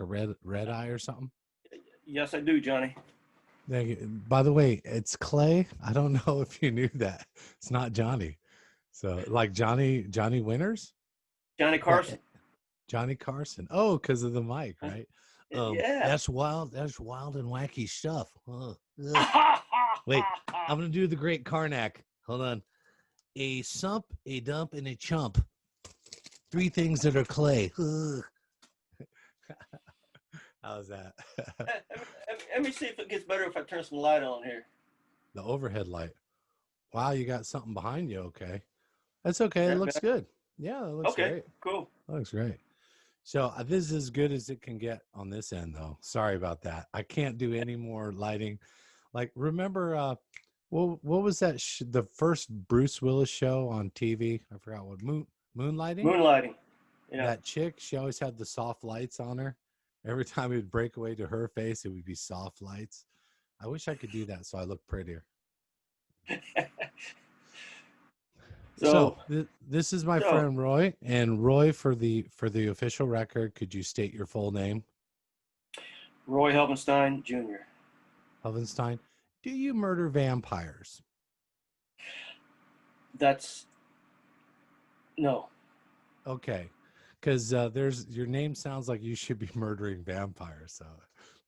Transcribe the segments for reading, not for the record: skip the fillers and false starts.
a red eye or something? Yes, I do, Johnny. Thank you. By the way, it's Clay. I don't know if you knew that. It's not Johnny. So like Johnny Winters? Johnny Well, Carson. Johnny Carson. Oh, because of the mic, right? Yeah. That's wild. That's wild and wacky stuff. Ugh. Wait, I'm gonna do the great Karnak. Hold on. A sump, a dump, and a chump. Three things that are clay. Ugh. How's that? Let me see if it gets better if I turn some light on here. The overhead light. Wow, you got something behind you. Okay. That's okay. It That looks better? good. Yeah, it looks Okay, great. cool. It looks great. So this is as good as it can get on this end, though. Sorry about that. I can't do any more lighting. Like, remember, what was that? The first Bruce Willis show on TV? I forgot what Moonlighting. Moonlighting. Yeah. That chick, she always had the soft lights on her. Every time it would break away to her face, it would be soft lights. I wish I could do that so I look prettier. So this is my friend Roy, and Roy, for the official record, could you state your full name? Roy Helvenstine Jr. Helvenstine. Do you murder vampires? That's no. Okay, because there's your name sounds like you should be murdering vampires, so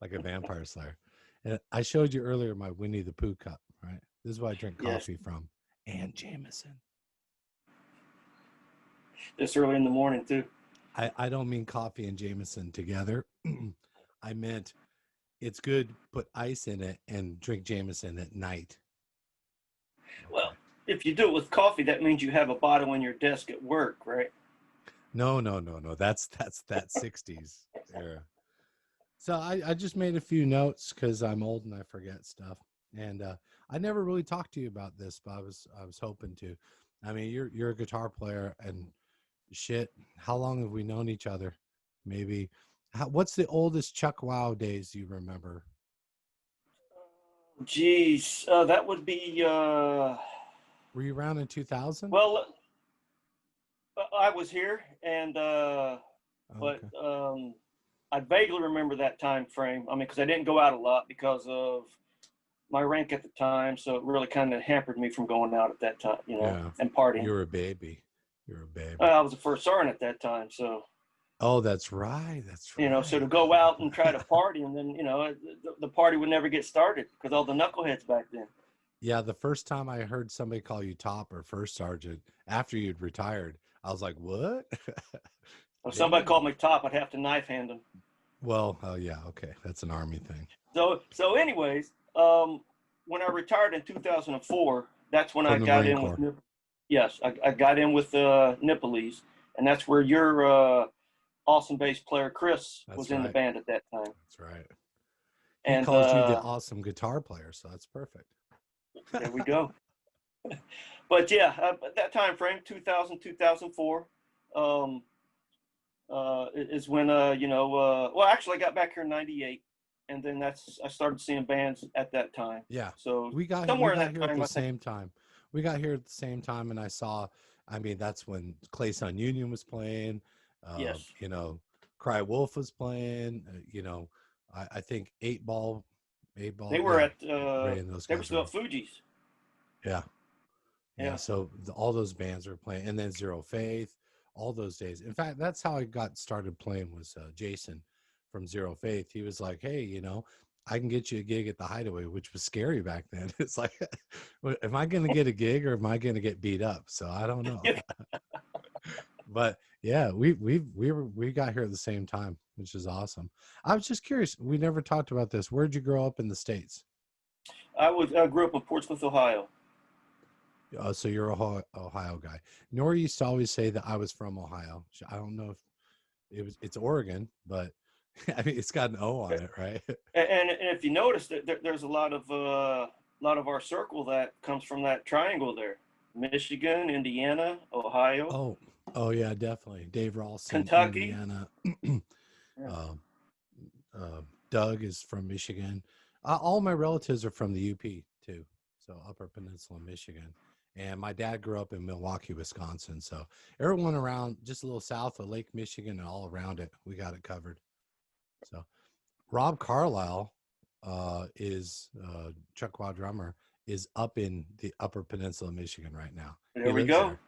like a vampire slayer. And I showed you earlier my Winnie the Pooh cup, right? This is what I drink coffee from, and Jameson. This early in the morning too. I don't mean coffee and Jameson together. I meant it's good. Put ice in it and drink Jameson at night. Okay. Well, if you do it with coffee, that means you have a bottle on your desk at work, right? No. That's that 60s era. So I just made a few notes because I'm old and I forget stuff. And I never really talked to you about this, but I was hoping to. I mean, you're a guitar player and shit. How long have we known each other? Maybe. What's the oldest Chuck Wow days you remember? Geez, that would be. Were you around in 2000? Well, I was here, and but I vaguely remember that time frame. I mean, because I didn't go out a lot because of my rank at the time, so it really kind of hampered me from going out at that time, and partying. You were a baby. I was a first sergeant at that time, so. Oh, that's right. That's right. So to go out and try to party, and then the party would never get started because all the knuckleheads back then. Yeah, the first time I heard somebody call you top or first sergeant after you'd retired, I was like, "What?" If somebody called me top, I'd have to knife hand them. Well, oh yeah, okay, that's an Army thing. So anyways, when I retired in 2004, that's when I got in with. Yes, I got in with Nipolese, and that's where your awesome bass player Chris was in the band at that time. That's right. He calls you the awesome guitar player, so that's perfect. There we go. But yeah, that time frame, 2000, 2004, is when well, actually I got back here in 98, and then I started seeing bands at that time. Yeah. So we got here at the same time. We got here at the same time, and I mean, that's when Helvenstine Jr was playing. Yes. Cry Wolf was playing. I think 8 Ball. They were at. They were still at Fuji's. Yeah. Yeah. So all those bands were playing, and then Zero Faith. All those days. In fact, that's how I got started playing. Was Jason from Zero Faith? He was like, "Hey, I can get you a gig at the Hideaway," which was scary back then. It's like, am I going to get a gig or am I going to get beat up? So I don't know. But yeah, we got here at the same time, which is awesome. I was just curious. We never talked about this. Where'd you grow up in the States? I grew up in Portsmouth, Ohio. So you're a Ohio guy. Nora used to always say that I was from Ohio. I don't know if it's Oregon, but I mean it's got an O on it, right? And if you notice that there's a lot of our circle that comes from that triangle there: Michigan, Indiana, Ohio. Oh yeah, definitely. Dave Ralston, Kentucky, Indiana. Doug is from Michigan. All my relatives are from the UP too, so Upper Peninsula, Michigan. And my dad grew up in Milwaukee, Wisconsin. So everyone around, just a little south of Lake Michigan and all around it, we got it covered. Rob Carlisle is Chuckwa drummer is up in the Upper Peninsula, Michigan right now. There He we lives go. there.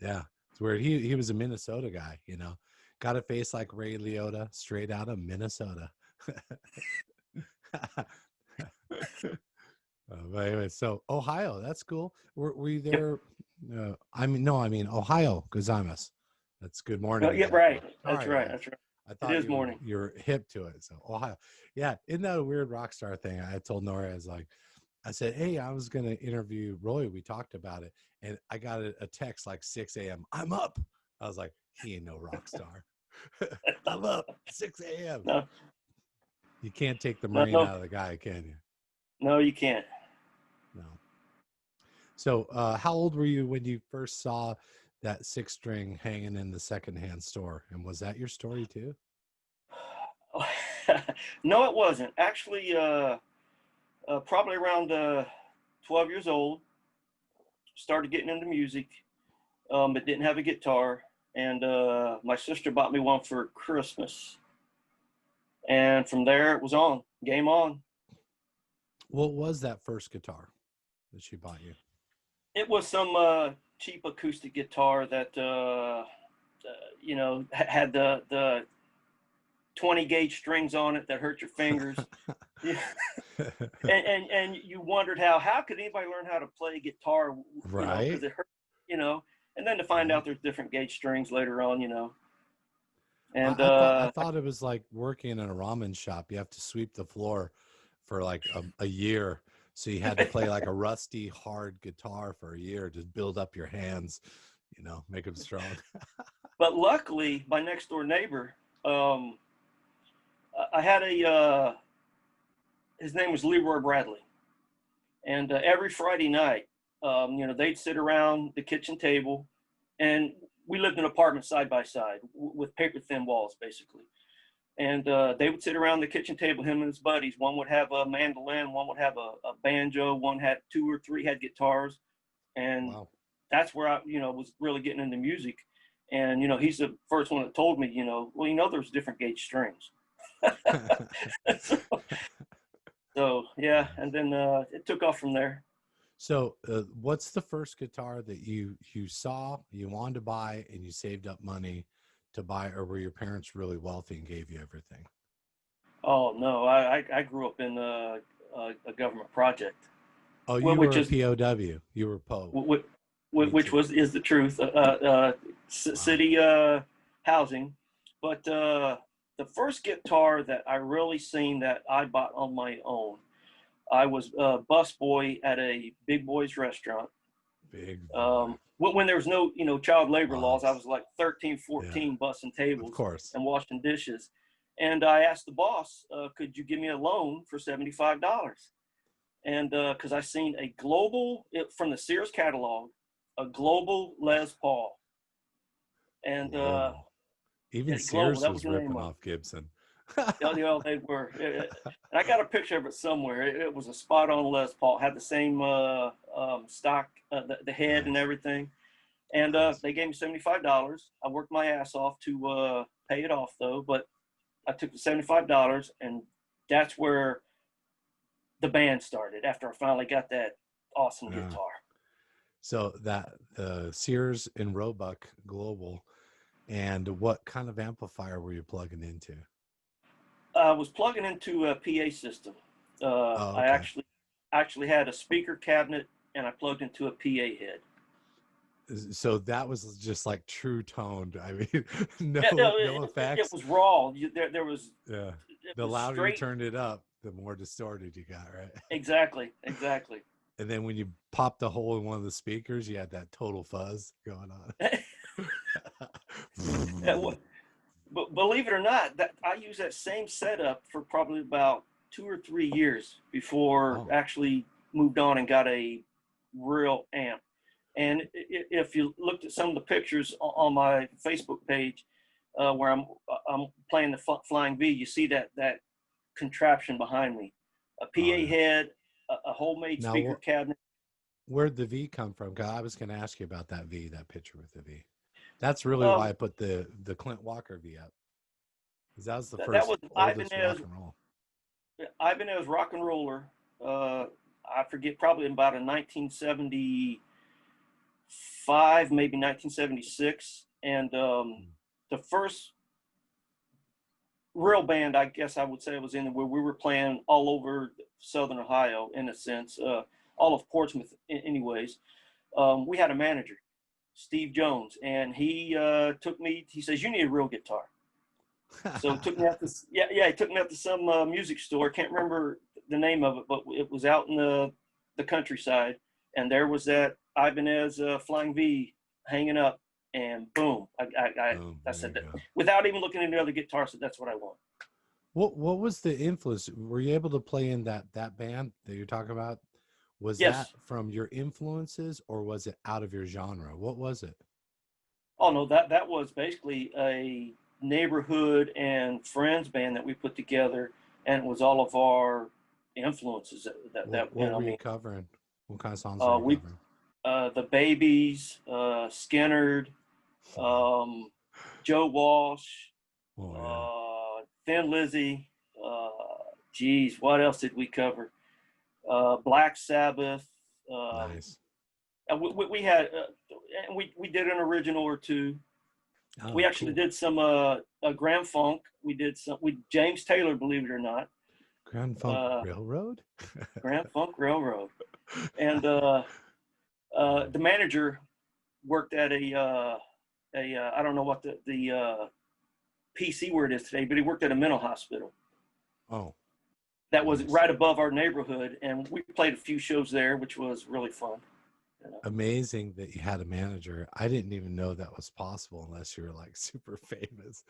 Yeah, it's where he was a Minnesota guy. You know, got a face like Ray Liotta, straight out of Minnesota. But anyway, so Ohio, that's cool. Were you there? I mean Ohio gozaimasu. That's good morning. Yeah, right. That's Sorry, right. That's right. I It thought is morning. you're hip to it. So Ohio, yeah. Isn't that a weird rock star thing? I told Nora, I said, hey, I was gonna interview Roy. We talked about it, and I got a text like 6 a.m. I'm up. I was like, he ain't no rock star. I'm up 6 a.m. No, You can't take the Marine out of the guy, can you? No, you can't. No. So, how old were you when you first saw that 6-string hanging in the secondhand store? And was that your story too? No, it wasn't. Actually, probably around 12 years old, started getting into music, but didn't have a guitar. And my sister bought me one for Christmas. And from there, it was on. Game on. What was that first guitar that she bought you? It was some cheap acoustic guitar that had the 20 gauge strings on it that hurt your fingers. and you wondered how could anybody learn how to play guitar, right? Because it hurt, and then to find out there's different gauge strings later on, And I thought it was like working in a ramen shop. You have to sweep the floor for like a year. So you had to play like a rusty, hard guitar for a year to build up your hands, make them strong. But luckily, my next door neighbor, I had his name was Leroy Bradley. And every Friday night, they'd sit around the kitchen table, and we lived in an apartment side by side with paper thin walls, basically. And they would sit around the kitchen table, him and his buddies. One would have a mandolin, one would have a banjo, one had 2 or 3 had guitars. And that's where I, was really getting into music. And, he's the first one that told me, there's different gauge strings. So yeah, and then it took off from there. So what's the first guitar that you saw, you wanted to buy, and you saved up money to buy, or were your parents really wealthy and gave you everything? Oh no, I grew up in a government project. Oh, you were a POW. You were PO. Which is the truth. City housing, but the first guitar that I really seen that I bought on my own, I was a busboy at a big boys restaurant. When there was no, child labor laws, I was like 13, 14, bussing tables, of course, and washing dishes. And I asked the boss, could you give me a loan for $75? And because I seen from the Sears catalog, a global Les Paul. And even Sears was ripping off Gibson. They were. And I got a picture of it somewhere. It was a spot-on Les Paul. It had the same stock, the head and everything. And they gave me $75. I worked my ass off to pay it off, though. But I took the $75, and that's where the band started, after I finally got that awesome guitar. So that the Sears and Roebuck Global, and what kind of amplifier were you plugging into? I was plugging into a PA system. I actually had a speaker cabinet, and I plugged into a PA head. So that was just like true toned. I mean, no effects. It was raw. There was. Yeah. The louder you turned it up, the more distorted you got, right? Exactly. And then when you popped a hole in one of the speakers, you had that total fuzz going on. But believe it or not, that I used that same setup for probably about 2 or 3 years before actually moved on and got a real amp. And if you looked at some of the pictures on my Facebook page, where I'm playing the Flying V, you see that contraption behind me, a PA head, a homemade speaker cabinet. Where'd the V come from? I was going to ask you about that V, that picture with the V. That's really why I put the Clint Walker V up, because that was the first oldest rock and roll. Ibanez Rock and Roller. I forget, probably about a 1975, maybe 1976, and the first real band, I guess I would say, was in where we were playing all over Southern Ohio, in a sense, all of Portsmouth, anyways. We had a manager, Steve Jones, and he took me. He says, "You need a real guitar." So he took me out to he took me out to some music store. Can't remember the name of it, but it was out in the countryside, and there was that Ibanez Flying V hanging up, and boom, I said that without even looking at the other guitar. I said, "That's what I want." What was the influence? Were you able to play in that band that you're talking about? Was Yes. that from your influences, or was it out of your genre? What was it? Oh no, that was basically a neighborhood and friends band that we put together, and it was all of our influences What were you covering? What kind of songs were you covering? The Babies, Skinnerd, Joe Walsh, Thin Lizzy. Geez, what else did we cover? Black Sabbath. Nice. We had, we did an original or two. Oh, we actually did some Grand Funk. We did some with James Taylor, believe it or not. Grand Funk Railroad. Grand Funk Railroad, and the manager worked at a I don't know what the PC word is today, but he worked at a mental hospital. Oh. That was right above our neighborhood, and we played a few shows there, which was really fun. Amazing that you had a manager. I didn't even know that was possible unless you were like super famous.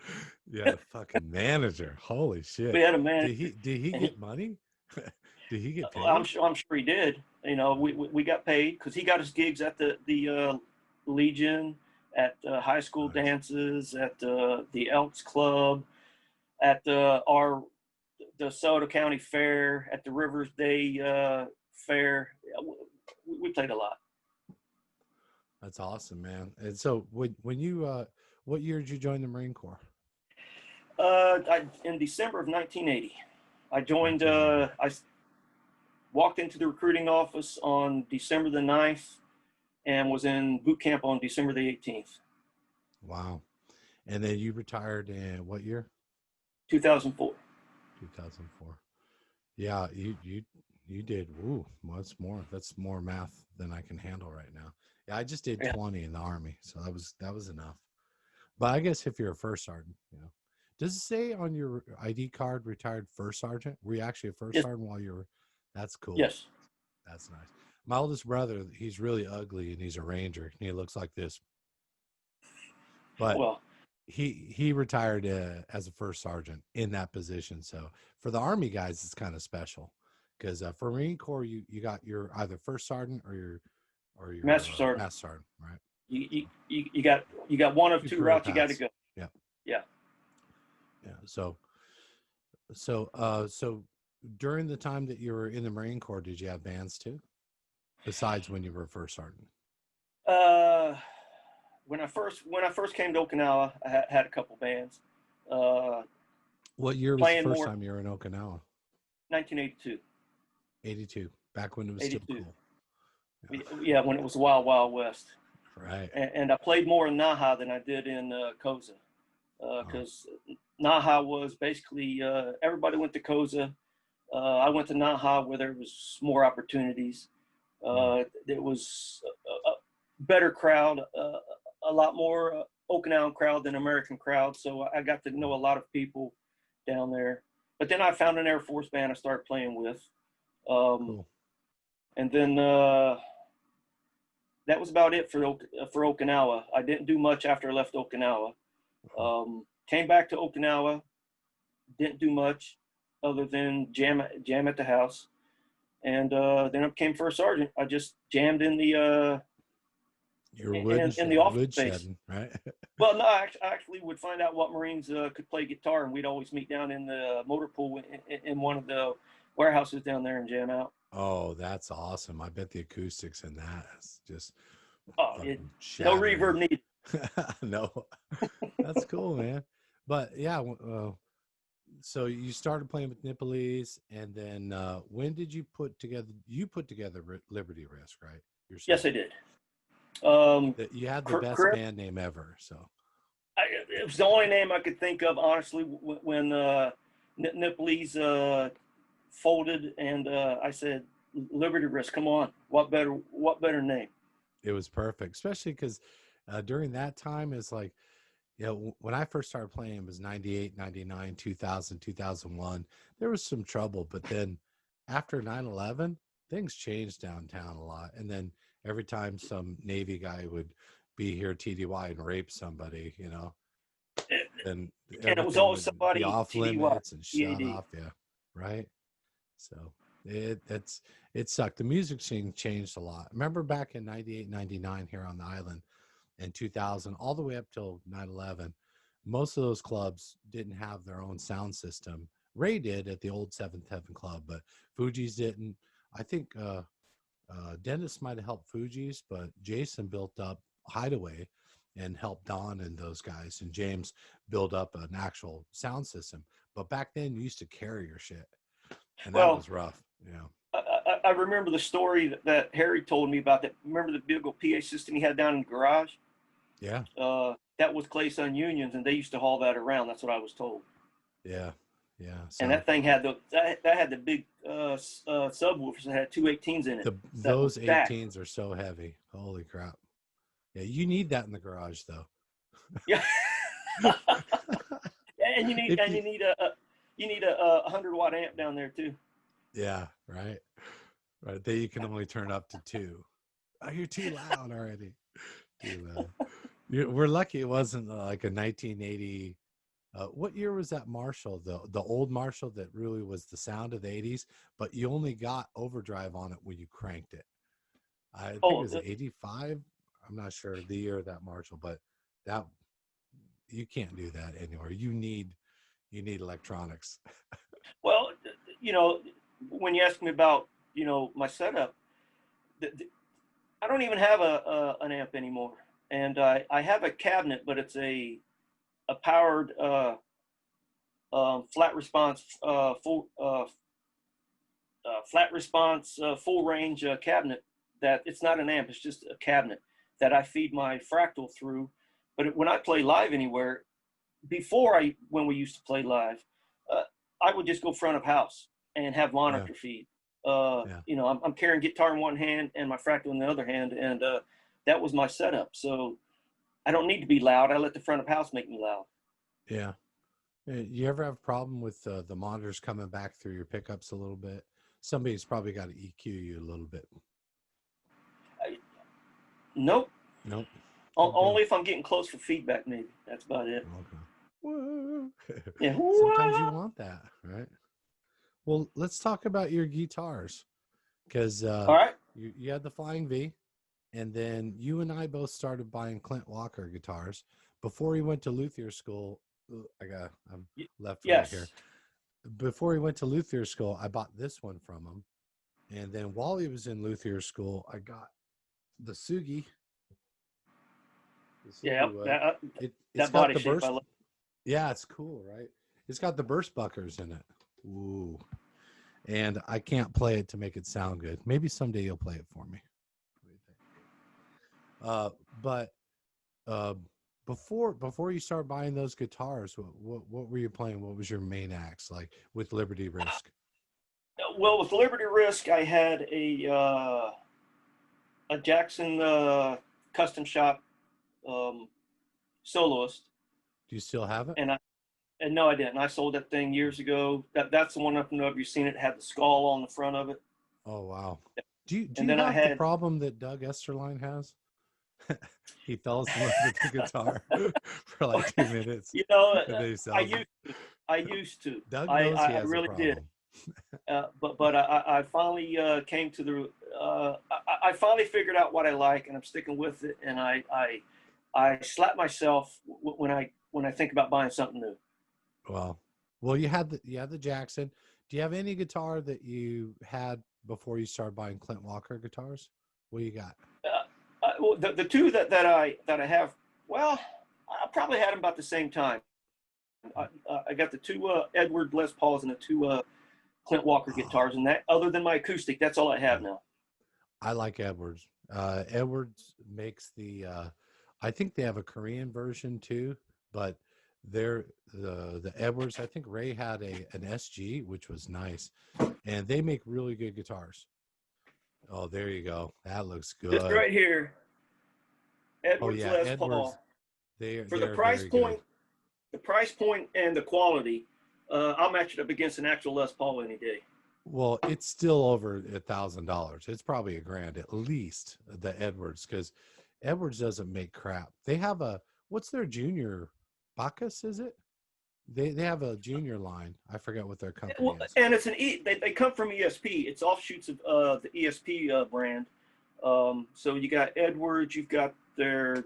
You had a fucking manager. Holy shit. We had a manager. Did he get money? Did he get paid? I'm sure he did. You know, we got paid because he got his gigs at the Legion, at high school dances, at the Elks Club, at the DeSoto County Fair, at the Rivers Day Fair. We played a lot. That's awesome, man. And so when you what year did you join the Marine Corps? In December of 1980. I joined I walked into the recruiting office on December the 9th and was in boot camp on December the 18th. Wow. And then you retired in what year? 2004. 2004. Yeah, you did. Ooh, what's more? That's more math than I can handle right now. Yeah, I just did 20 in the Army, so that was enough. But I guess if you're a first sergeant, you know, does it say on your ID card retired first sergeant? Were you actually a first sergeant while you were? That's cool. Yes, that's nice. My oldest brother, he's really ugly and he's a Ranger. And he looks like this, but he retired as a first sergeant in that position. So for the Army guys, it's kind of special because for Marine Corps, you got your either first sergeant or your master sergeant. Master sergeant, right? You got one of two routes you got to go. Yeah. So during the time that you were in the Marine Corps, did you have bands too, besides when you were first sergeant? When I first came to Okinawa, I had a couple bands. What year was the first time you were in Okinawa? 1982. 82, back when it was 82. Still cool. Yeah, when it was Wild Wild West. Right. And I played more in Naha than I did in Koza, because Naha was basically everybody went to Koza. I went to Naha where there was more opportunities. It was a better crowd, a lot more Okinawan crowd than American crowd. So I got to know a lot of people down there. But then I found an Air Force band I started playing with. Cool. And then that was about it for Okinawa. I didn't do much after I left Okinawa. Came back to Okinawa, didn't do much other than jam at the house. And then I became first sergeant. I just jammed in the in the office space, right? Well, no, I actually would find out what Marines could play guitar, and we'd always meet down in the motor pool in one of the warehouses down there and jam out. Oh, that's awesome! I bet the acoustics in that is just no reverb needed. No, that's cool, man. But yeah, So you started playing with Nippoli's, and then when did you put together? You put together Liberty Risk, right? Yourself. Yes, I did. Um, You had the best band name ever. So it was the only name I could think of, honestly, when Nippoli's folded, and I said, Liberty Risk, come on, what better name? It was perfect, especially because during that time, it's like, when I first started playing, it was 98, 99, 2000, 2001. There was some trouble, but then after 9/11, things changed downtown a lot. And then every time some Navy guy would be here TDY and rape somebody, then And it was everything always would somebody be off TDY, limits and shut off. Yeah, right. So it sucked. The music scene changed a lot. Remember back in 98, 99 here on the island, in 2000, all the way up till 9/11, most of those clubs didn't have their own sound system. Ray did at the old Seventh Heaven Club, but Fuji's didn't. I think Dennis might have helped Fuji's, but Jason built up Hideaway and helped Don and those guys, and James build up an actual sound system. But back then, you used to carry your shit, and that was rough. I remember the story that Harry told me about that. Remember the big old PA system he had down in the garage? Yeah. That was Clayson Unions, and they used to haul that around. That's what I was told. Yeah. Yeah. So, and that thing had that had the big subwoofers that had 218s in it. Those 18s are so heavy. Holy crap. Yeah, you need that in the garage though. Yeah. and you need you need a 100-watt amp down there too. Yeah, right. Right. That you can only turn up to 2. Oh, you're too loud already. Too loud. We're lucky it wasn't like a 1980. What year was that Marshall? The old Marshall that really was the sound of the 80s, but you only got overdrive on it when you cranked it. I think it was 85. I'm not sure the year of that Marshall, but that you can't do that anymore. You need electronics. Well, when you ask me about my setup, I don't even have an amp anymore, and I have a cabinet, but it's a powered flat response full range cabinet. That it's not an amp, it's just a cabinet that I feed my fractal through. But when I play live anywhere, when we used to play live, I would just go front of house and have monitor feed. I'm carrying guitar in one hand and my fractal in the other hand, and that was my setup. So I don't need to be loud. I let the front of house make me loud. Yeah. You ever have a problem with the monitors coming back through your pickups a little bit? Somebody's probably got to EQ you a little bit. Nope. Nope. Only if I'm getting close for feedback, maybe. That's about it. Okay. Whoa. Yeah. Sometimes you want that, right? Well, let's talk about your guitars, because all right, you had the Flying V, and then you and I both started buying Clint Walker guitars before he went to luthier school. I'm left right here. Before he went to luthier school, I bought this one from him, and then while he was in luthier school, I got the Sugi. Yeah, it's got the burst. Yeah, it's cool, right? It's got the burst buckers in it. Ooh. And I can't play it to make it sound good. Maybe someday you'll play it for me. But before you start buying those guitars, what were you playing? What was your main axe like with Liberty Risk? Well, with Liberty Risk, I had a Jackson custom shop soloist. Do you still have it? And no, I didn't. I sold that thing years ago. That's the one. I don't know if you've seen it. It had the skull on the front of it. Oh wow! Do you have the problem that Doug Esterline has? He fell asleep with the guitar for like 2 minutes. I used to. Doug knows he has I really a problem. did. But I finally came to the. I finally figured out what I like, and I'm sticking with it. And I slap myself when I think about buying something new. Well, you had the Jackson. Do you have any guitar that you had before you started buying Clint Walker guitars? What do you got? The two that I have, well, I probably had them about the same time. I got the two Edward Les Pauls and the two Clint Walker guitars, and that, other than my acoustic, that's all I have now. I like Edwards. Edwards makes I think they have a Korean version too, but they're the Edwards. I think Ray had an SG, which was nice, and they make really good guitars. Oh, there you go. That looks good. This right here, Edwards Les Edwards, Paul. For the price point, good. the price point and the quality, I'll match it up against an actual Les Paul any day. Well, it's still over $1,000. It's probably $1,000 at least, the Edwards, because Edwards doesn't make crap. They have what's their junior? Bacchus, is it? They have a junior line. I forget what their company is. And it's they come from ESP. It's offshoots of the ESP brand. So you got Edwards, you've got they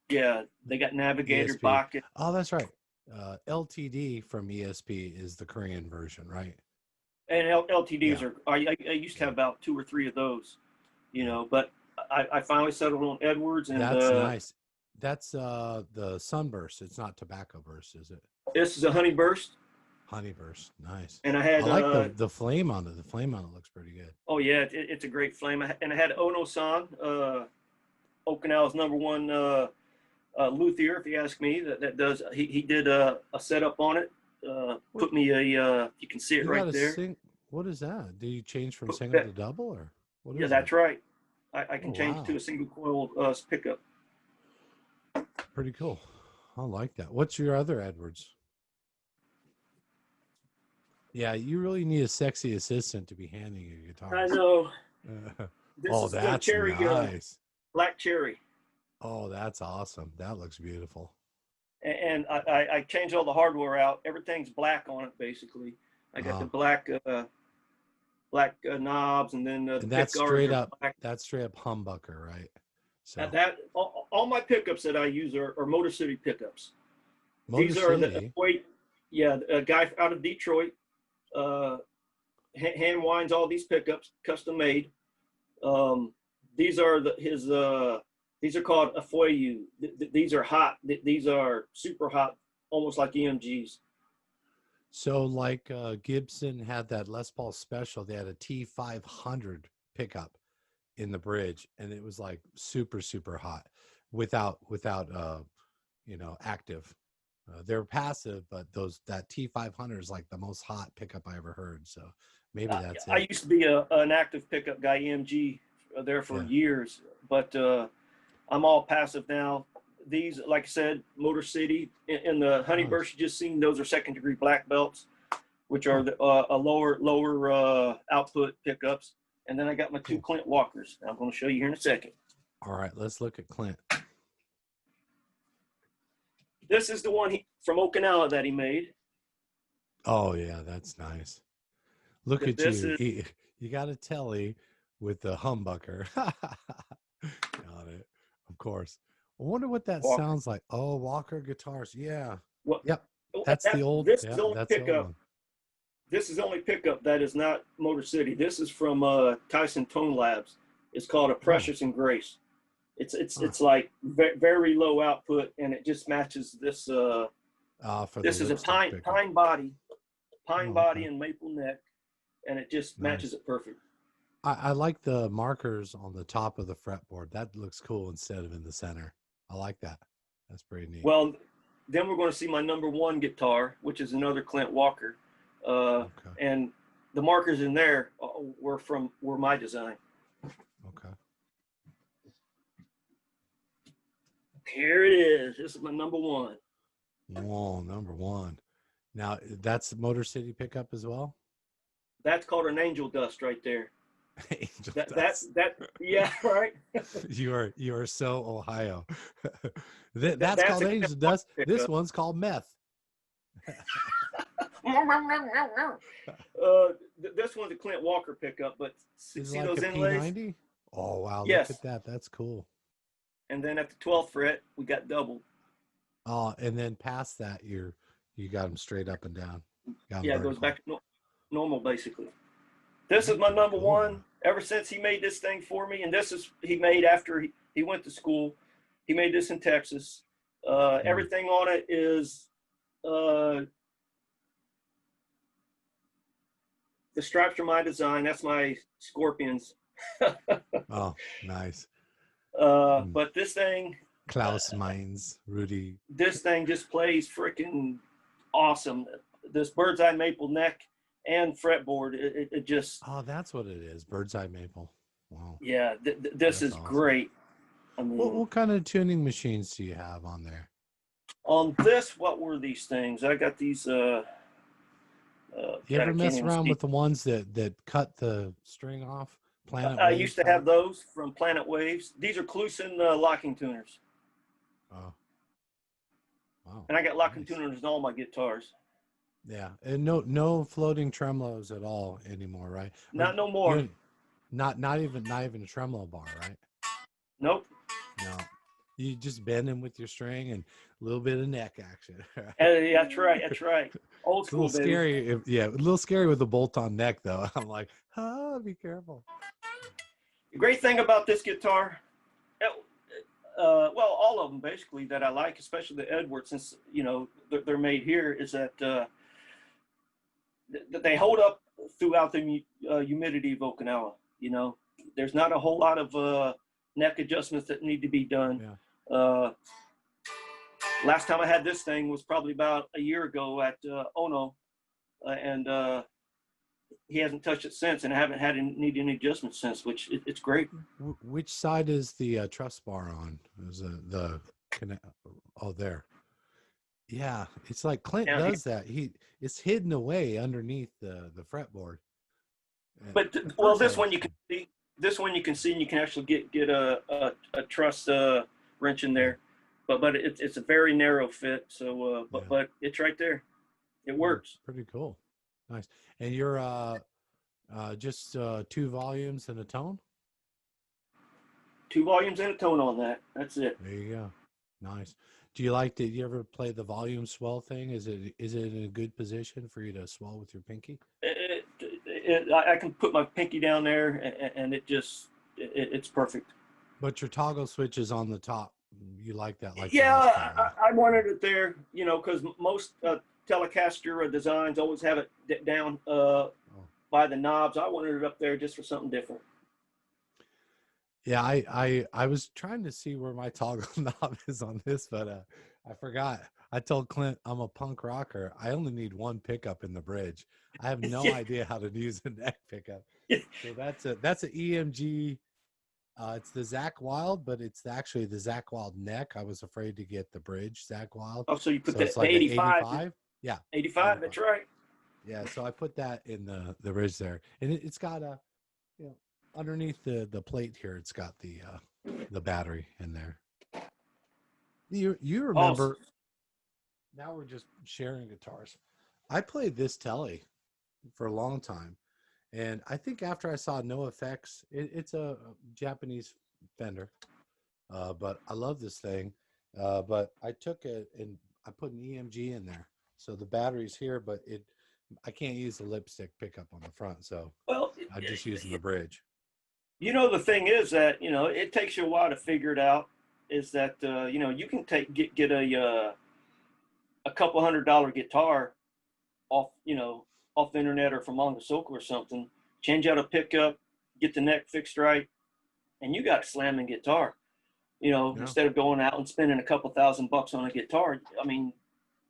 got Navigator, ESP. Bacchus. Oh, that's right. LTD from ESP is the Korean version, right? And LTDs are, I used to have about 2 or 3 of those, but I finally settled on Edwards. And that's nice. That's the Sunburst. It's not Tobacco Burst, is it? This is a Honey Burst. Honey Burst, nice. And I like the flame on it. The flame on it looks pretty good. Oh yeah, it's a great flame. And I had Ono-san, Okinawa's #1 luthier, if you ask me. That does he did a setup on it. Put me you can see it right there. What is that? Do you change from single to double, or what is Yeah, that's right. I can change it to a single coil pickup. Pretty cool. I like that. What's your other Edwards? Yeah, you really need a sexy assistant to be handing you guitar. I know. That's cherry, nice. Black cherry. Oh, that's awesome. That looks beautiful. And I changed all the hardware out. Everything's black on it, basically. I got the black knobs, and then and that's straight up. That's straight up humbucker, right? So all my pickups that I use are Motor City pickups. These are the a guy out of Detroit hand winds all these pickups, custom made. These are these are called Afoyu. These are hot. These are super hot, almost like EMGs. So like Gibson had that Les Paul Special, they had a T500 pickup in the bridge, and it was like super, super hot without active. They're passive, but that T500 is like the most hot pickup I ever heard. So maybe that's it. I used to be an active pickup guy, EMG, there for years, but I'm all passive now. These, like I said, Motor City in the Honey Burst you just seen, those are 2nd degree black belts, which are a lower output pickups. And then I got my 2 Clint Walkers. I'm going to show you here in a second. All right, let's look at Clint. This is the one from Okinawa that he made. Oh yeah, that's nice. Look at you. You got a telly with the humbucker. Got it. Of course. I wonder what that sounds like. Oh, Walker guitars. Yeah. Well, yep. That's the old. This is the only pickup. This is the only pickup that is not Motor City. This is from Tyson Tone Labs. It's called a Precious and Grace. It's like very low output, and it just matches this. This is a pine body and maple neck, and it just matches it perfect. I like the markers on the top of the fretboard. That looks cool instead of in the center. I like that. That's pretty neat. Well, then we're going to see my #1 guitar, which is another Clint Walker. And the markers in there were my design. Okay. Here it is. This is my #1. Whoa, #1. Now that's Motor City pickup as well. That's called an Angel Dust right there. Angel Dust. Yeah, right. You are so Ohio. That's called Angel Dust. This one's called meth. This one's a Clint Walker pickup, but see like those inlays? P90? Oh wow! Yes. Look at that. That's cool. And then at the 12th fret, we got double. Oh, and then past that, you got them straight up and down. Yeah, it goes back to normal basically. This is my #1 ever since he made this thing for me, and he made after he went to school. He made this in Texas. Everything on it is Uh, the stripes are my design. That's my Scorpions. Oh, nice. But Klaus Mines, Rudy. this thing just plays freaking awesome. This bird's eye maple neck and fretboard, it just, Oh, that's what it is. Bird's eye maple. Wow. yeah, this That's is awesome. great. I mean, What kind of tuning machines do you have on there? on this, what were these things? I got these. You ever I can't mess even around see. with the ones that cut the string off? Planet I Wave used to type? have those from Planet Waves. These are Kluson locking tuners, Oh, wow. and I got locking Nice. tuners in all my guitars. Yeah, and no floating tremolos at all anymore, right? Or Not no more. not even a tremolo bar, right? Nope. No, you just bend them with your string and a little bit of neck action. Yeah, that's right. That's right. Old It's a little school, baby. scary. Yeah, a little scary with the bolt-on neck, though. I'm like, be careful. The great thing about this guitar, well, all of them basically that I like, especially the Edwards, since they're made here, is that they hold up throughout the humidity of Okinawa. There's not a whole lot of neck adjustments that need to be done. Yeah. Last time I had this thing was probably about a year ago at Ono, and he hasn't touched it since, and I haven't had any adjustments since, which it's great. Which side is the truss bar on? Is oh, there. Yeah, it's like Clint does that. It's hidden away underneath the fretboard. But well, this one you can see. This one you can see, and you can actually get a truss wrench in there. But it's a very narrow fit. So but it's right there. It works. Pretty cool. Nice. And you're just 2 volumes and a tone? 2 volumes and a tone on that. That's it. There you go. Nice. Do you ever play the volume swell thing? Is it in a good position for you to swell with your pinky? I can put my pinky down there, and it's perfect. But your toggle switch is on the top. You like that? Yeah, I wanted it there, because most Telecaster designs always have it down by the knobs. I wanted it up there just for something different. Yeah, I was trying to see where my toggle knob is on this, but I forgot. I told Clint I'm a punk rocker. I only need 1 pickup in the bridge. I have no idea how to use a neck pickup. So that's an EMG. It's the Zach Wild, but it's actually the Zach Wild neck. I was afraid to get the bridge Zach Wild. Oh, so you put it's like 85? Yeah. 85, that's right. Yeah, so I put that in the bridge there. And it's got a, underneath the plate here, it's got the battery in there. You remember, now we're just sharing guitars. I played this Tele for a long time. And I think after I saw No Effects, it's a Japanese Fender, but I love this thing. But I took it and I put an EMG in there. So the battery's here, but I can't use the lipstick pickup on the front. So I'm just using the bridge. The thing is that, it takes you a while to figure it out, is that, you can get a couple $100 guitar off the internet or from Mongosoku or something, change out a pickup, get the neck fixed right, and you got a slamming guitar. Instead of going out and spending a couple $1,000 on a guitar, I mean,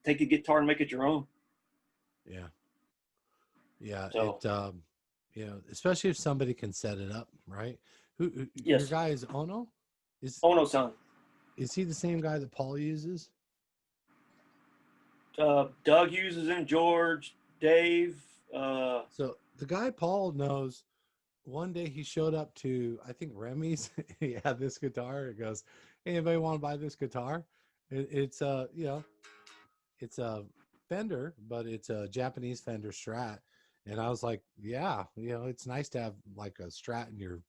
take a guitar and make it your own. Yeah. Yeah. So, especially if somebody can set it up, right? Yes. Your guy is Ono? Ono-san. Is he the same guy that Paul uses? Doug uses him, George, Dave. So the guy Paul knows, one day he showed up to, I think, Remy's. He had this guitar. He goes, "Hey, anybody want to buy this guitar?" It's it's a Fender, but it's a Japanese Fender Strat. And I was like, yeah, it's nice to have like a Strat in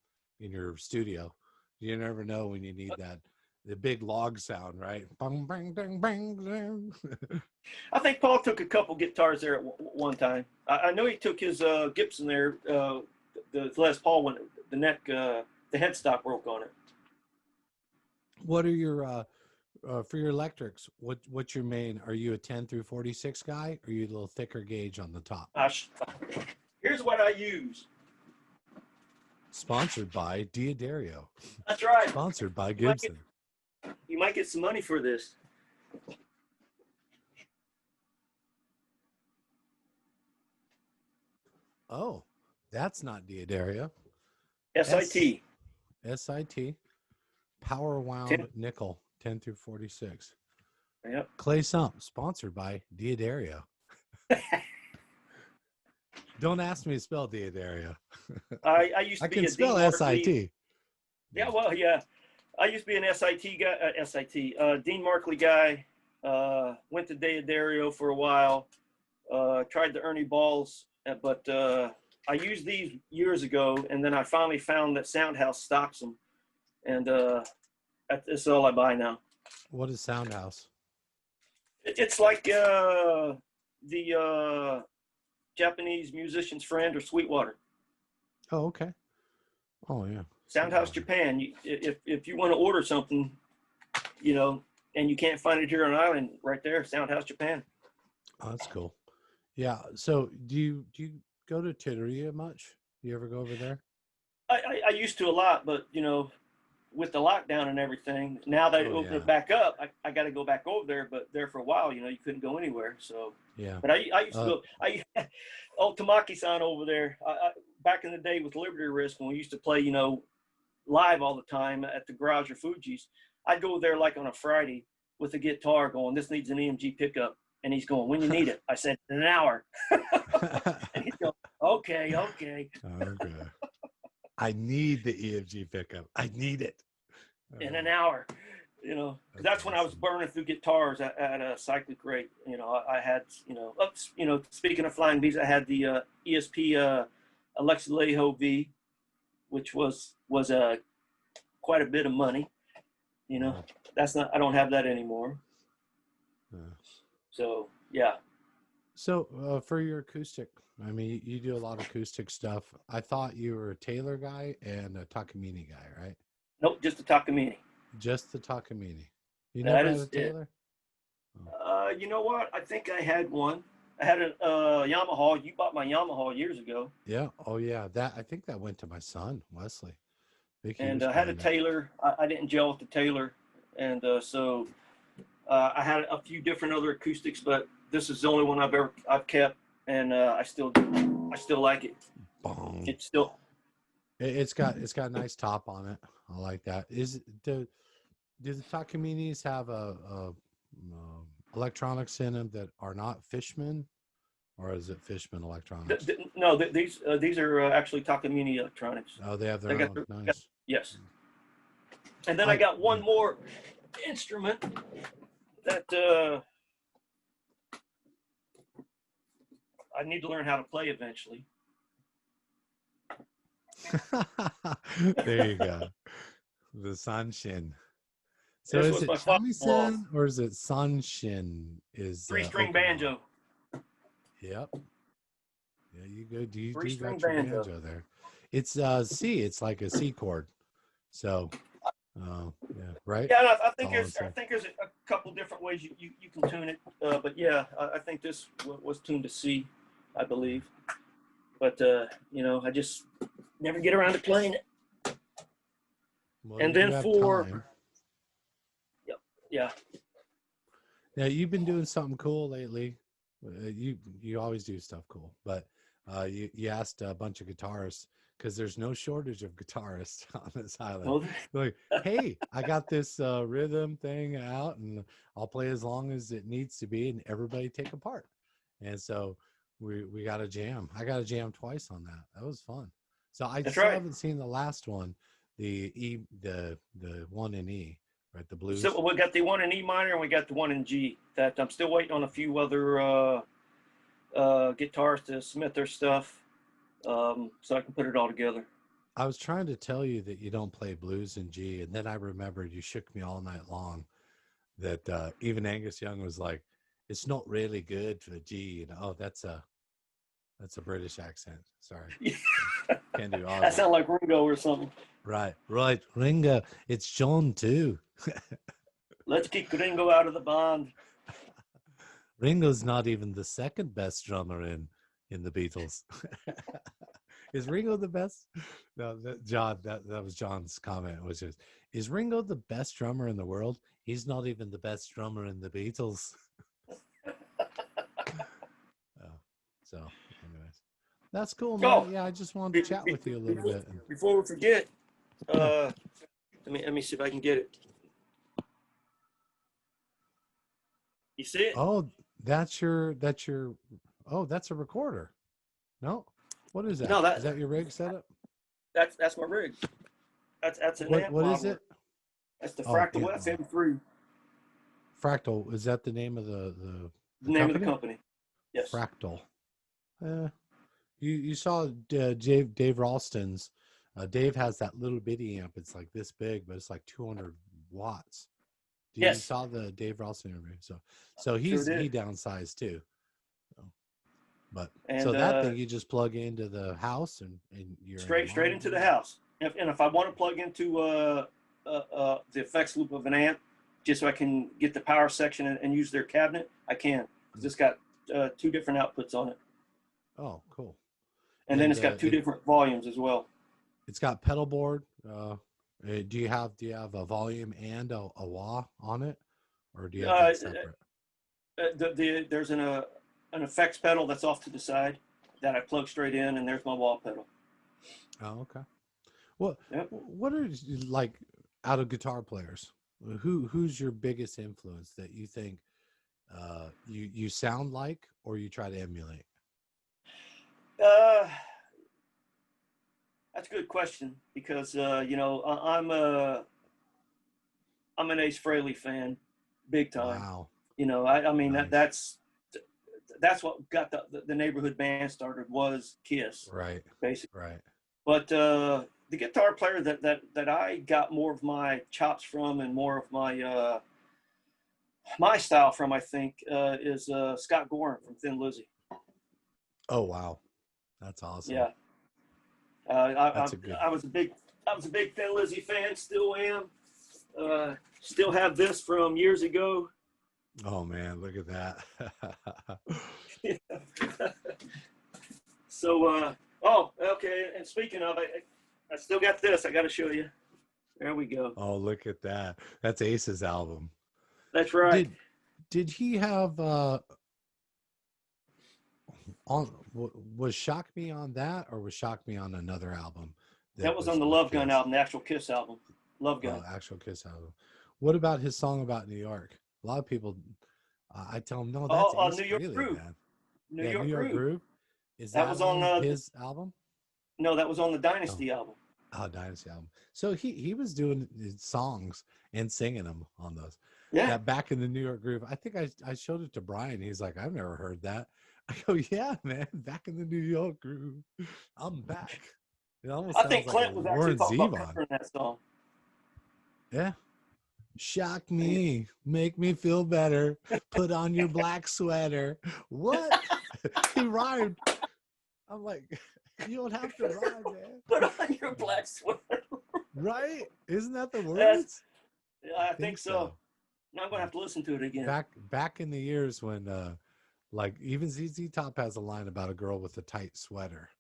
your studio. You never know when you need the big log sound, right? Bang, bang, bang, bang, bang. I think Paul took a couple guitars there at one time. I know he took his Gibson there, the Les Paul one, the neck, the headstock broke on it. What are your For your electrics, what's your main? Are you a 10 through 46 guy, or are you a little thicker gauge on the top? Here's what I use. Sponsored by Diodario. That's right. Sponsored by Gibson. You might get some money for this. Oh, that's not Diodario. SIT. SIT. Power wound nickel, 10 through 46. Yep. Clay Sump, sponsored by Diodario. Don't ask me to spell Diodario. I used to I be can a spell Dean SIT. Yeah, well, yeah. I used to be an SIT guy, Dean Markley guy. Went to Diodario for a while. Tried the Ernie Balls, but I used these years ago, and then I finally found that Soundhouse stocks them, and that's all I buy now. What is Soundhouse? It's like the Japanese musician's friend or Sweetwater. Oh, okay. Oh, yeah. Soundhouse Japan. If you want to order something, and you can't find it here on island, right there, Soundhouse Japan. Oh, that's cool. Yeah. So do you go to Titteria much? You ever go over there? I used to a lot, but with the lockdown and everything, now that it opened it back up, I got to go back over there. But there for a while, you couldn't go anywhere. So yeah. But I used to go. Tamaki-san over there. Back in the day with Liberty Risk, when we used to play, live all the time at the Garage or Fuji's, I'd go there like on a Friday with a guitar going, "This needs an EMG pickup," and he's going, "When you need it?" I said, "In an hour." And he's going, "Okay." Okay. I need the EMG pickup. I need it. In an hour, because that's when I was burning through guitars at a cyclic rate. I had, speaking of flying V's, I had the ESP Alexa Leho V, which was quite a bit of money. That's not. I don't have that anymore. So yeah. So for your acoustic, I mean, you do a lot of acoustic stuff. I thought you were a Taylor guy and a Takamine guy, right? Nope, just a Takamine. Just the Takamine. You never had a Taylor? Oh. You know what? I think I had one. I had a Yamaha. You bought my Yamaha years ago. Yeah. Oh, yeah. I think that went to my son, Wesley. And I had a Taylor. I didn't gel with the Taylor, and so I had a few different other acoustics, but this is the only one I've kept, and I still like it. Bong. It's got a nice top on it. I like that. Do the Takaminis have a electronics in them that are not Fishman, or is it Fishman electronics? No, these are actually Takamine electronics. Oh, they have their own. Nice. Yes. And then I got one more instrument that I need to learn how to play eventually. There you go. The Sanshin. So is it shamisen or is it Sanshin? Is 3-string banjo. Yep. Yeah, you go. You got your banjo there. It's C. It's like a C chord. So, yeah, right. Yeah, I think there's a couple different ways you can tune it. But yeah, I think this was tuned to C, I believe. But I just never get around to playing it. Well, and then for time. Yeah. Now you've been doing something cool lately. You always do stuff cool, but you asked a bunch of guitarists, because there's no shortage of guitarists on this island. Well, like, hey, I got this rhythm thing out, and I'll play as long as it needs to be, and everybody take a part. And so we got a jam. I got a jam twice on that. That was fun. So I haven't seen the last one, the one in E. Right, the blues. So we got the one in E minor and we got the one in G. That I'm still waiting on a few other guitarists to submit their stuff, so I can put it all together. I was trying to tell you that you don't play blues in G, and then I remembered you shook me all night long. That even Angus Young was like, "It's not really good for G." That's a British accent. Sorry, can't do all that. Sound like Ringo or something. Right, Ringo. It's John too. Let's keep Ringo out of the band. Ringo's not even the second best drummer in the Beatles. Is Ringo the best? No, that was John's comment. Was just, is Ringo the best drummer in the world? He's not even the best drummer in the Beatles. So, anyways, that's cool, man. Yeah, I just wanted to chat with you a little bit. Before we forget, let me see if I can get it. You see it? Oh, that's your. Oh, that's a recorder. No, what is that? No, is that your rig setup? That's my rig. That's an amp. What is it? That's the Fractal FM3. Fractal, is that the name of the name of the company? Yes. Fractal. You saw Dave Ralston's. Dave has that little bitty amp. It's like this big, but it's like 200 watts. You saw the Dave Ralston interview? So he downsized too. So that thing you just plug into the house and you're straight into the house. And if I want to plug into the effects loop of an amp, just so I can get the power section and use their cabinet, I can, because it's got 2 different outputs on it. Oh, cool. And then it's got 2 different volumes as well. It's got pedal board. Do you have a volume and a wah on it, or do you have that separate? There's an effects pedal that's off to the side that I plug straight in, and there's my wah pedal. Oh, okay. Well, what are, like, out of guitar players, who's your biggest influence that you think you sound like or you try to emulate? That's a good question, because I'm an Ace Frehley fan, big time. Wow. I mean, nice. That's what got the neighborhood band started, was Kiss. Right. Basically. Right. But the guitar player that I got more of my chops from and more of my my style from, I think, is Scott Gorham from Thin Lizzy. Oh, wow. That's awesome. Yeah. I was a big Thin Lizzy fan, still am. Still have this from years ago. Oh man, look at that. So, okay. And speaking of, I still got this. I got to show you. There we go. Oh, look at that. That's Ace's album. That's right. Did he have was Shock Me on that, or was Shock Me on another album? That was on the Love Gun album, the actual Kiss album. Love Gun. Oh, actual Kiss album. What about his song about New York? A lot of people, I tell them, no, that's New York really, Groove. man. New York Groove. Is that was on his album? No, that was on the Dynasty album. Oh, Dynasty album. So he was doing his songs and singing them on those. Yeah. That Back in the New York Groove. I think I showed it to Brian. He's like, I've never heard that. I go, yeah, man, Back in the New York Groove. I'm back. It almost I think sounds Clint like was actually talking about covering that song. Yeah. Shock me, make me feel better. Put on your black sweater. What? He rhymed. I'm like, you don't have to rhyme, man. Put on your black sweater. Right? Isn't that the words? I think so. Now I'm gonna have to listen to it again. Back in the years when like even ZZ Top has a line about a girl with a tight sweater.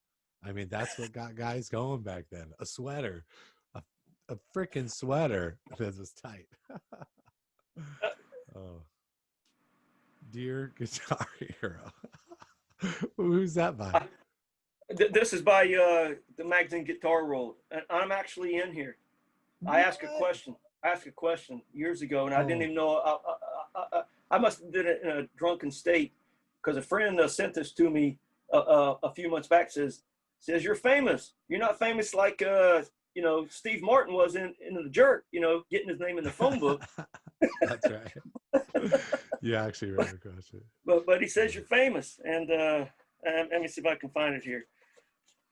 I mean, that's what got guys going back then. A sweater. A freaking sweater that was tight. Oh, Dear Guitar Hero. Who's that by? This is by the magazine Guitar World. And I'm actually in here. What? I asked a question years ago, and I didn't even know. I must have did it in a drunken state, because a friend sent this to me a few months back. Says you're famous. You're not famous like Steve Martin was in The Jerk, getting his name in the phone book. That's right. You actually read the question. But he says you're famous, and let me see if I can find it here.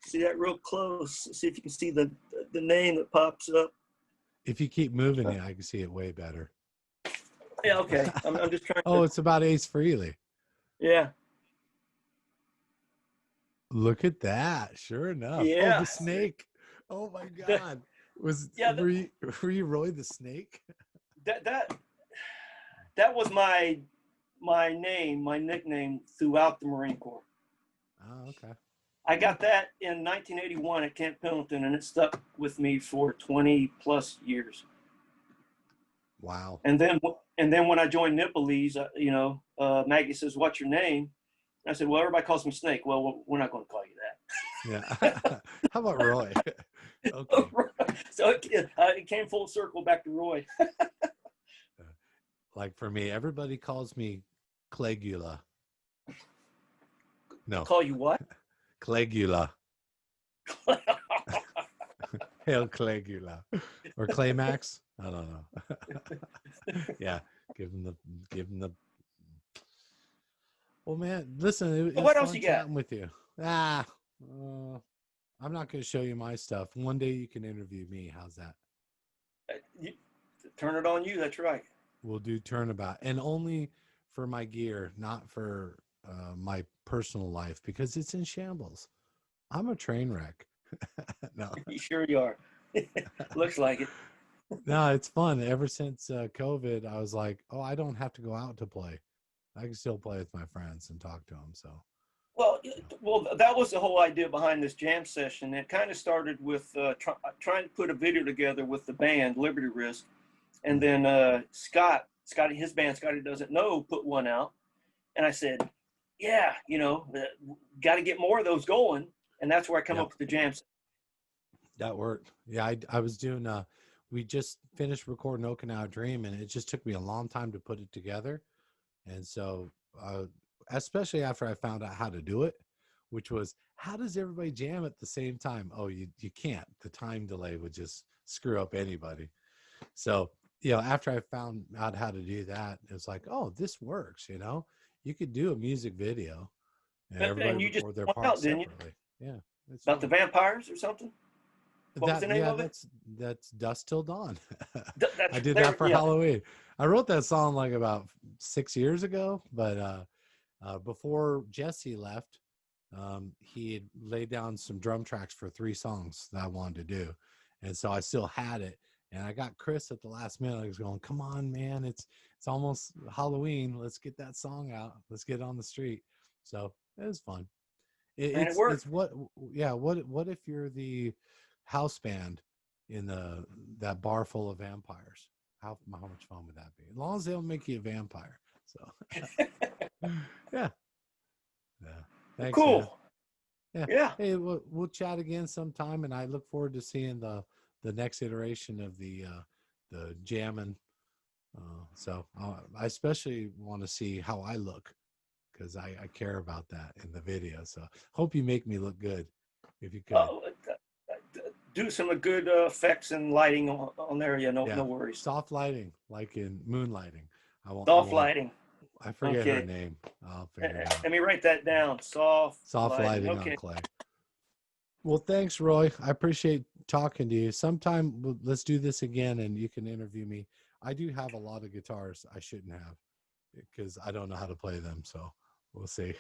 See that real close. See if you can see the name that pops up. If you keep moving it, I can see it way better. Yeah, okay. I'm just trying. Oh, it's about Ace Frehley. Yeah. Look at that. Sure enough. Yeah. Oh, the snake. Oh my God. Were you Roy the Snake? That that was my name, my nickname throughout the Marine Corps. Oh, okay. I got that in 1981 at Camp Pendleton, and it stuck with me for 20 plus years. Wow. And then when I joined Nepalese, Maggie says, "What's your name?" And I said, "Well, everybody calls me Snake." Well, we're not going to call you that. Yeah. How about Roy? Okay. So it came full circle back to Roy. Like for me, everybody calls me Clegula. No. Call you what? Clegula. Hail Clegula. Or Claymax. I don't know. Yeah. Give him the. Well, man, listen, it was what else fun you got? chatting with you. I'm not going to show you my stuff. One day you can interview me. How's that? Turn it on you. That's right. We'll do turnabout, and only for my gear, not for my personal life, because it's in shambles. I'm a train wreck. No. You sure you are. Looks like it. No, it's fun. Ever since COVID, I was like, oh, I don't have to go out to play. I can still play with my friends and talk to them. So. Well, that was the whole idea behind this jam session. It kind of started with trying to put a video together with the band Liberty Risk, and then Scotty, his band Scotty Doesn't Know, put one out, and I said, yeah, got to get more of those going, and that's where I come up with the jam session. That worked. Yeah, I was doing. We just finished recording Okinawa Dream, and it just took me a long time to put it together, and so. Especially after I found out how to do it, which was, how does everybody jam at the same time? Oh, you can't. The time delay would just screw up anybody. So, after I found out how to do that, it was like, oh, this works, You could do a music video and everybody record their parts separately. Yeah. About the vampires or something? What was the name of it? That's Dust Till Dawn. I did that for Halloween. I wrote that song like about 6 years ago, but before Jesse left, he had laid down some drum tracks for 3 songs that I wanted to do. And so I still had it. And I got Chris at the last minute. He was going, come on, man. It's almost Halloween. Let's get that song out. Let's get it on the street. So it was fun. And it worked. It's what if you're the house band in that bar full of vampires? How much fun would that be? As long as they don't make you a vampire. So yeah. Thanks, cool. Man. Yeah. Hey, we'll chat again sometime, and I look forward to seeing the next iteration of the jamming. So I especially want to see how I look, because I care about that in the video. So hope you make me look good, if you could. Do some good effects and lighting on there. No worries. Soft lighting, like in moonlighting. Lighting. I forget her name. I'll figure it out. Let me write that down. Soft lighting on clay. Well, thanks, Roy. I appreciate talking to you. Sometime let's do this again, and you can interview me. I do have a lot of guitars I shouldn't have, because I don't know how to play them. So we'll see.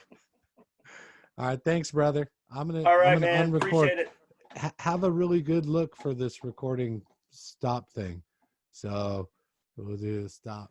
All right, thanks, brother. I'm gonna man. unrecord. Appreciate it. Have a really good look for this recording stop thing. So we'll do the stop.